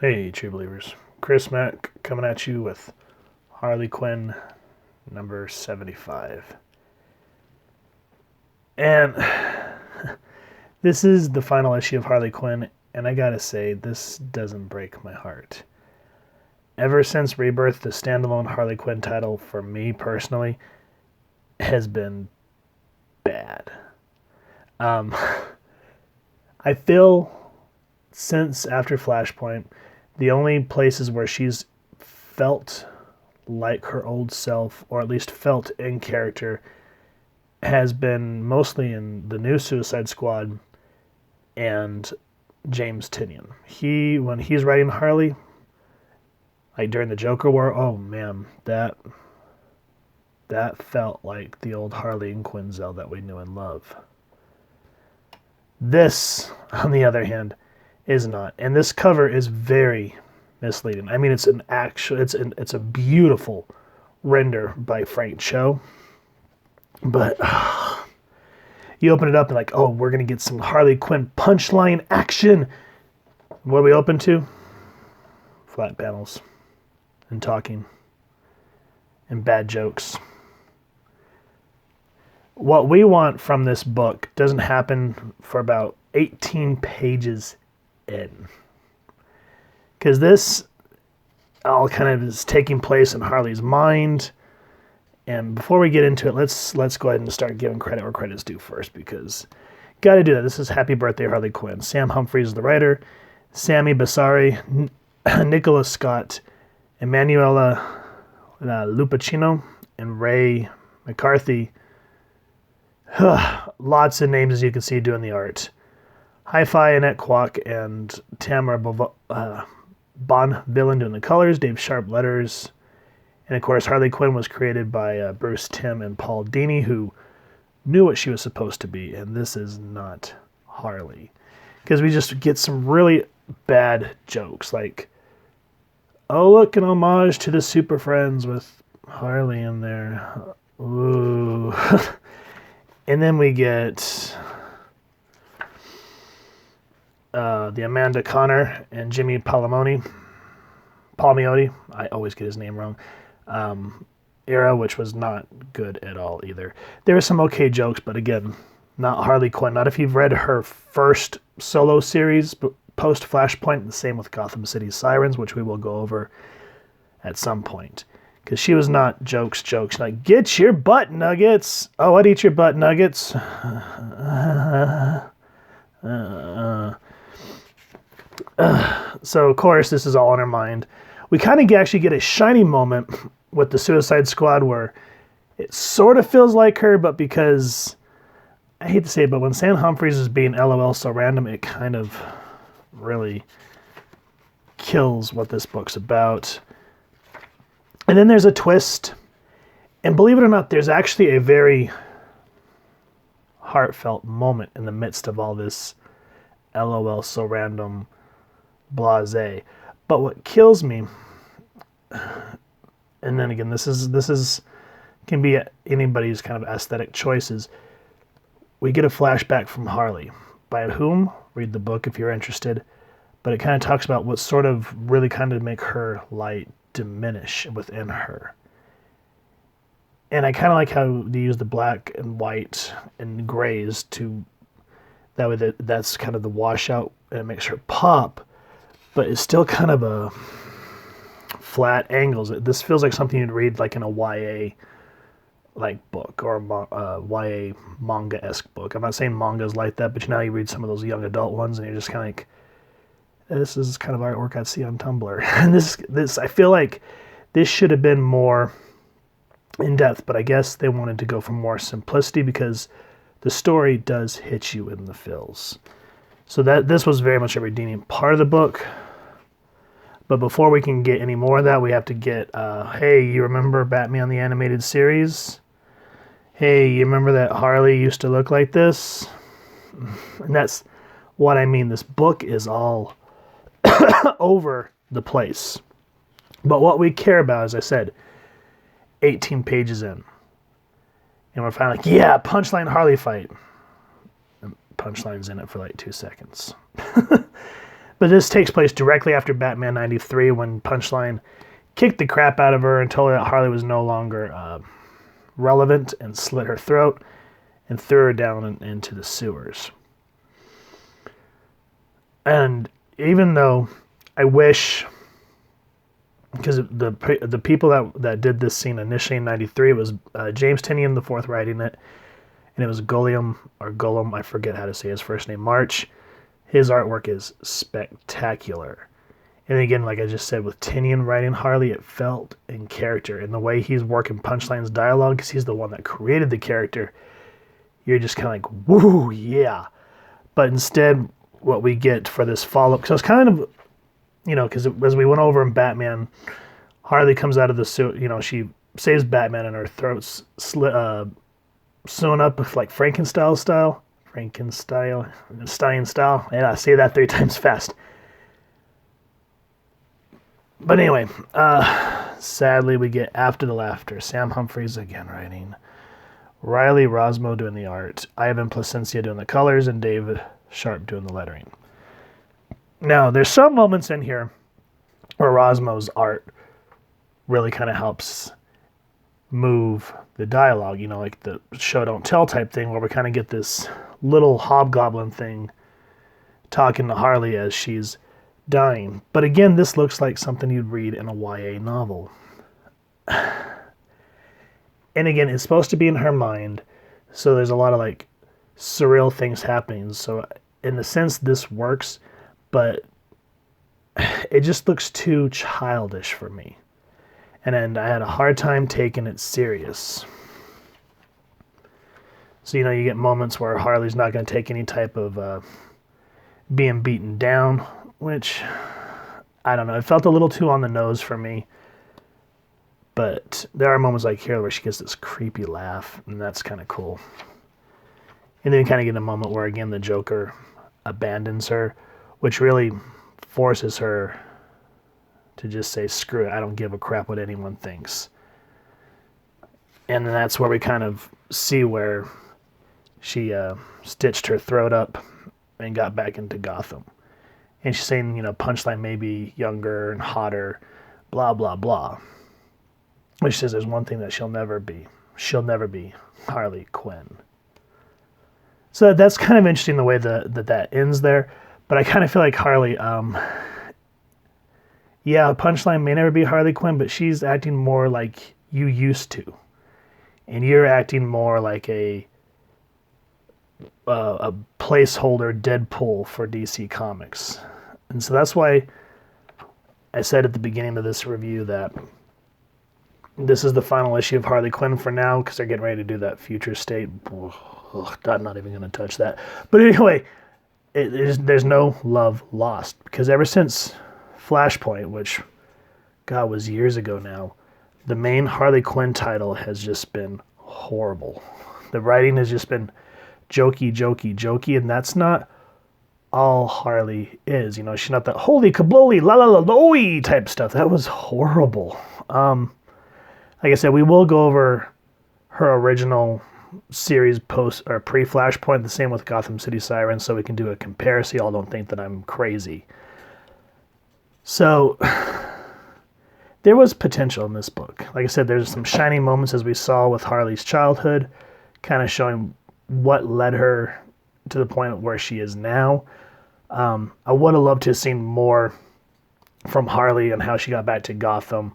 Hey, True Believers. Chris Mack coming at you with Harley Quinn number 75. And this is the final issue of Harley Quinn, and I gotta say, this doesn't break my heart. Ever since Rebirth, the standalone Harley Quinn title, for me personally, has been bad. I feel since after Flashpoint, the only places where she's felt like her old self, or at least felt in character, has been mostly in the new Suicide Squad and James Tynion. When he's writing Harley, like during the Joker War, oh man, that felt like the old Harley and Quinzel that we knew and love. This, on the other hand, is not, and this cover is very misleading. I mean, it's a beautiful render by Frank Cho, but you open it up and like, oh, we're gonna get some Harley Quinn punchline action. What are we open to? Flat panels and talking and bad jokes. What we want from this book doesn't happen for about 18 pages in. Because this all kind of is taking place in Harley's mind. And before we get into it, let's go ahead and start giving credit where credit's due first, because got to do that. This is Happy Birthday, Harley Quinn. Sam Humphries is the writer. Sammy Bassari, Nicholas Scott, Emanuela Lupacino, and Ray McCarthy. Lots of names, as you can see, doing the art. Hi-Fi, Annette Kwok, and Tamara Bonvillain doing the colors. Dave Sharp letters. And of course, Harley Quinn was created by Bruce Timm and Paul Dini, who knew what she was supposed to be. And this is not Harley. Because we just get some really bad jokes. Like, oh, look, an homage to the Super Friends with Harley in there. Ooh. And then we get the Amanda Connor and Jimmy Palmiotti. I always get his name wrong. Era, which was not good at all either. There were some okay jokes, but again, not Harley Quinn. Not if you've read her first solo series post Flashpoint. The same with Gotham City Sirens, which we will go over at some point. Because she was not jokes. Like, get your butt nuggets. Oh, I'd eat your butt nuggets. So, of course, this is all in her mind. We kind of actually get a shiny moment with the Suicide Squad where it sort of feels like her, but because, I hate to say it, but when Sam Humphries is being LOL so random, it kind of really kills what this book's about. And then there's a twist. And believe it or not, there's actually a very heartfelt moment in the midst of all this LOL so random blasé. But what kills me, and then again, this is can be anybody's kind of aesthetic choices. We get a flashback from Harley. By whom? Read the book if you're interested. But it kind of talks about what sort of really kind of make her light diminish within her. And I kind of like how they use the black and white and grays to, that way that's kind of the washout, and it makes her pop, but it's still kind of a flat angles. This feels like something you'd read like in a YA like book, or a YA manga-esque book. I'm not saying manga's like that, but you know, you read some of those young adult ones and you're just kind of like, this is kind of artwork I'd see on Tumblr. And this I feel like this should have been more in depth, but I guess they wanted to go for more simplicity because the story does hit you in the feels. So this was very much a redeeming part of the book. But before we can get any more of that, we have to get, hey, you remember Batman the Animated Series? Hey, you remember that Harley used to look like this? And that's what I mean. This book is all over the place. But what we care about, as I said, 18 pages in. And we're finally like, yeah, Punchline Harley fight. And Punchline's in it for like 2 seconds. But this takes place directly after Batman 93 when Punchline kicked the crap out of her and told her that Harley was no longer relevant and slit her throat and threw her down into the sewers. And even though I wish, because the people that did this scene initially in 93 was James Tynion IV writing it, and it was Golem, I forget how to say his first name, March. His artwork is spectacular. And again, like I just said, with Tynion writing Harley, it felt in character. And the way he's working Punchline's dialogue, because he's the one that created the character, you're just kind of like, woo, yeah. But instead, what we get for this follow-up, because I was kind of, because as we went over in Batman, Harley comes out of the suit, she saves Batman and her throat's sewn up with like Frankenstein style. Yeah, say that 3 times fast. But anyway, sadly we get After the Laughter. Sam Humphries again writing. Riley Rosmo doing the art. Ivan Placencia doing the colors, and David Sharp doing the lettering. Now, there's some moments in here where Rosmo's art really kind of helps move the dialogue, like the show don't tell type thing, where we kind of get this little hobgoblin thing talking to Harley as she's dying. But again, this looks like something you'd read in a YA novel. And again, it's supposed to be in her mind, so there's a lot of like surreal things happening. So in a sense, this works, but it just looks too childish for me. And I had a hard time taking it serious. So, you get moments where Harley's not going to take any type of being beaten down, which, I don't know, it felt a little too on the nose for me. But there are moments like here where she gets this creepy laugh, and that's kind of cool. And then you kind of get a moment where, again, the Joker abandons her, which really forces her to just say, screw it, I don't give a crap what anyone thinks. And then that's where we kind of see where she stitched her throat up and got back into Gotham. And she's saying, Punchline may be younger and hotter, blah, blah, blah. Which says there's one thing that she'll never be. She'll never be Harley Quinn. So that's kind of interesting the way that ends there. But I kind of feel like Harley, Punchline may never be Harley Quinn, but she's acting more like you used to. And you're acting more like a placeholder Deadpool for DC Comics. And so that's why I said at the beginning of this review that this is the final issue of Harley Quinn for now, because they're getting ready to do that future state. I'm not even going to touch that. But anyway, there's no love lost, because ever since Flashpoint, which, God, was years ago now, the main Harley Quinn title has just been horrible. The writing has just been jokey, and that's not all Harley is. She's not that holy kabloli, la la la loey type stuff. That was horrible. Like I said, we will go over her original series post or pre-Flashpoint, the same with Gotham City Sirens, so we can do a comparison. Y'all don't think that I'm crazy. So there was potential in this book. Like I said, there's some shining moments, as we saw with Harley's childhood, kind of showing what led her to the point where she is now. I would have loved to have seen more from Harley and how she got back to Gotham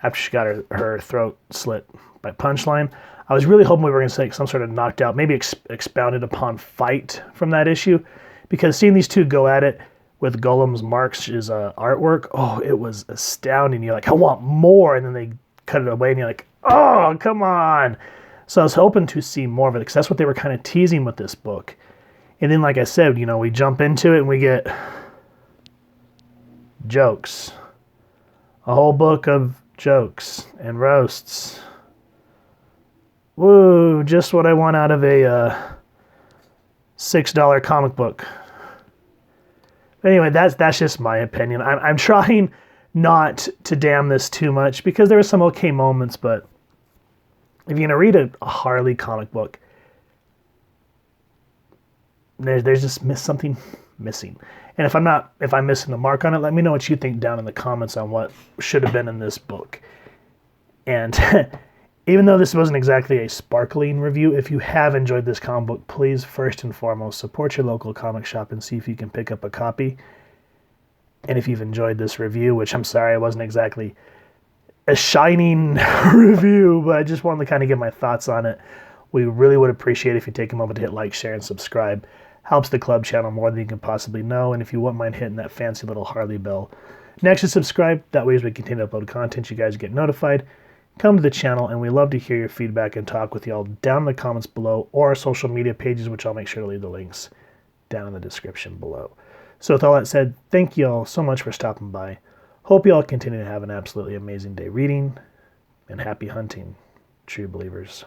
after she got her throat slit by Punchline. I was really hoping we were going to see some sort of knocked out, maybe expounded upon fight from that issue, because seeing these two go at it with Golem's Marks' artwork, it was astounding. You're like, I want more, and then they cut it away, and you're like, oh, come on. So I was hoping to see more of it, because that's what they were kind of teasing with this book. And then, like I said, we jump into it, and we get jokes. A whole book of jokes and roasts. Woo, just what I want out of a $6 comic book. Anyway, that's just my opinion. I'm trying not to damn this too much, because there were some okay moments, but if you're going to read a Harley comic book, there's just something missing. And if I'm missing the mark on it, let me know what you think down in the comments on what should have been in this book. And even though this wasn't exactly a sparkling review, if you have enjoyed this comic book, please first and foremost support your local comic shop and see if you can pick up a copy. And if you've enjoyed this review, which I'm sorry, it wasn't exactly a shining review, but I just wanted to kind of get my thoughts on it. We really would appreciate it if you take a moment to hit like, share, and subscribe. Helps the club channel more than you can possibly know. And if you wouldn't mind hitting that fancy little Harley bell next to subscribe, that way as we continue to upload content, you guys get notified. Come to the channel, and we love to hear your feedback and talk with y'all down in the comments below or our social media pages, which I'll make sure to leave the links down in the description below. So with all that said, thank you all so much for stopping by. Hope you all continue to have an absolutely amazing day reading, and happy hunting, true believers.